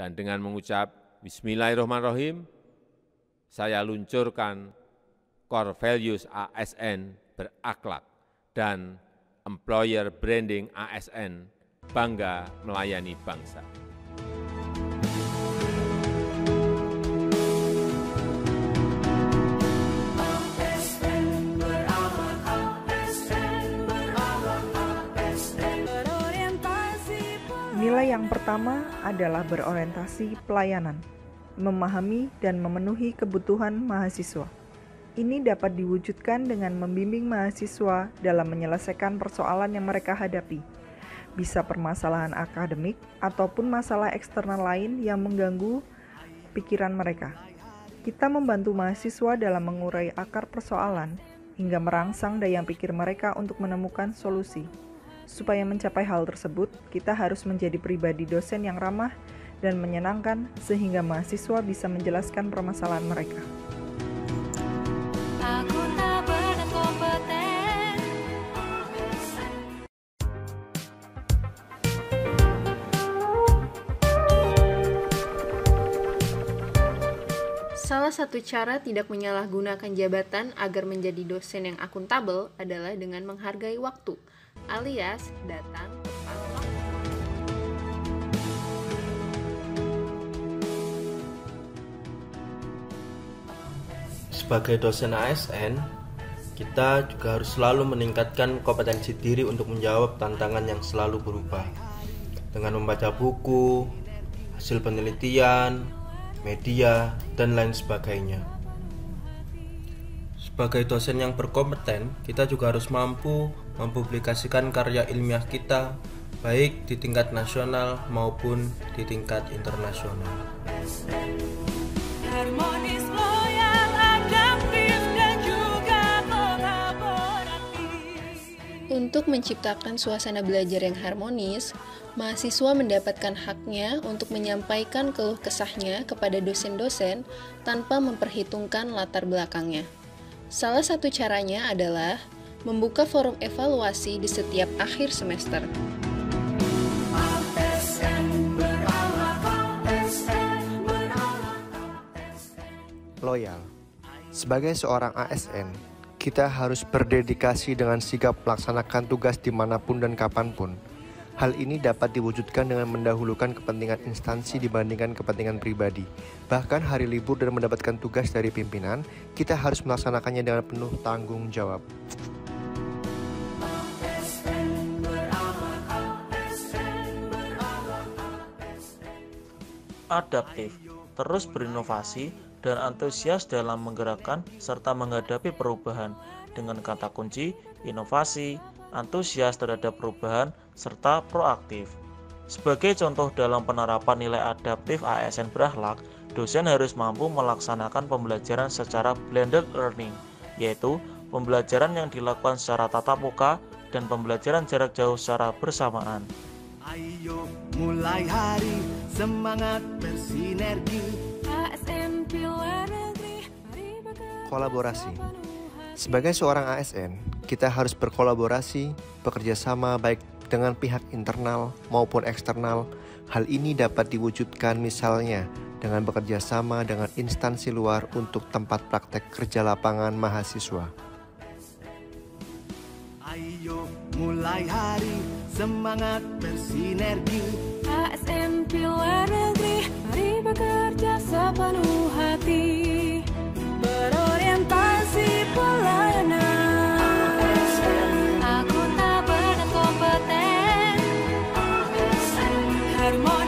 Dan dengan mengucap Bismillahirrahmanirrahim, saya luncurkan core values ASN berakhlak dan employer branding ASN bangga melayani bangsa. Nilai yang pertama adalah berorientasi pelayanan, memahami dan memenuhi kebutuhan mahasiswa. Ini dapat diwujudkan dengan membimbing mahasiswa dalam menyelesaikan persoalan yang mereka hadapi, bisa permasalahan akademik ataupun masalah eksternal lain yang mengganggu pikiran mereka. Kita membantu mahasiswa dalam mengurai akar persoalan hingga merangsang daya pikir mereka untuk menemukan solusi. Supaya mencapai hal tersebut, kita harus menjadi pribadi dosen yang ramah dan menyenangkan sehingga mahasiswa bisa menjelaskan permasalahan mereka. Akuntabel dan kompeten. Salah satu cara tidak menyalahgunakan jabatan agar menjadi dosen yang akuntabel adalah dengan menghargai waktu, alias datang tepat waktu. Sebagai dosen ASN, kita juga harus selalu meningkatkan kompetensi diri untuk menjawab tantangan yang selalu berubah. Dengan membaca buku, hasil penelitian, media, dan lain sebagainya. Sebagai dosen yang berkompeten, kita juga harus mampu mempublikasikan karya ilmiah kita, baik di tingkat nasional maupun di tingkat internasional. Harmonis, loyal, adaptif, dan juga kolaboratif. Untuk menciptakan suasana belajar yang harmonis, mahasiswa mendapatkan haknya untuk menyampaikan keluh kesahnya kepada dosen-dosen tanpa memperhitungkan latar belakangnya. Salah satu caranya adalah membuka forum evaluasi di setiap akhir semester. Loyal. Sebagai seorang ASN, kita harus berdedikasi dengan sigap melaksanakan tugas dimanapun dan kapanpun. Hal ini dapat diwujudkan dengan mendahulukan kepentingan instansi dibandingkan kepentingan pribadi. Bahkan hari libur dan mendapatkan tugas dari pimpinan, kita harus melaksanakannya dengan penuh tanggung jawab. Adaptif, terus berinovasi dan antusias dalam menggerakkan serta menghadapi perubahan dengan kata kunci inovasi, antusias terhadap perubahan, serta proaktif. Sebagai contoh dalam penerapan nilai adaptif ASN berakhlak, dosen harus mampu melaksanakan pembelajaran secara blended learning, yaitu pembelajaran yang dilakukan secara tatap muka dan pembelajaran jarak jauh secara bersamaan. Ayo mulai hari, semangat bersinergi. ASN Pilar Negeri, mari bekerja. Kolaborasi. Sebagai seorang ASN, kita harus berkolaborasi, bekerja sama baik dengan pihak internal maupun eksternal. Hal ini dapat diwujudkan misalnya dengan bekerja sama dengan instansi luar untuk tempat praktek kerja lapangan mahasiswa. Ayo mulai hari, semangat bersinergi. ASN Pilar Negeri, mari bekerja sepenuh hati. Berorientasi pelayanan, akuntabel dan kompeten. Harmonis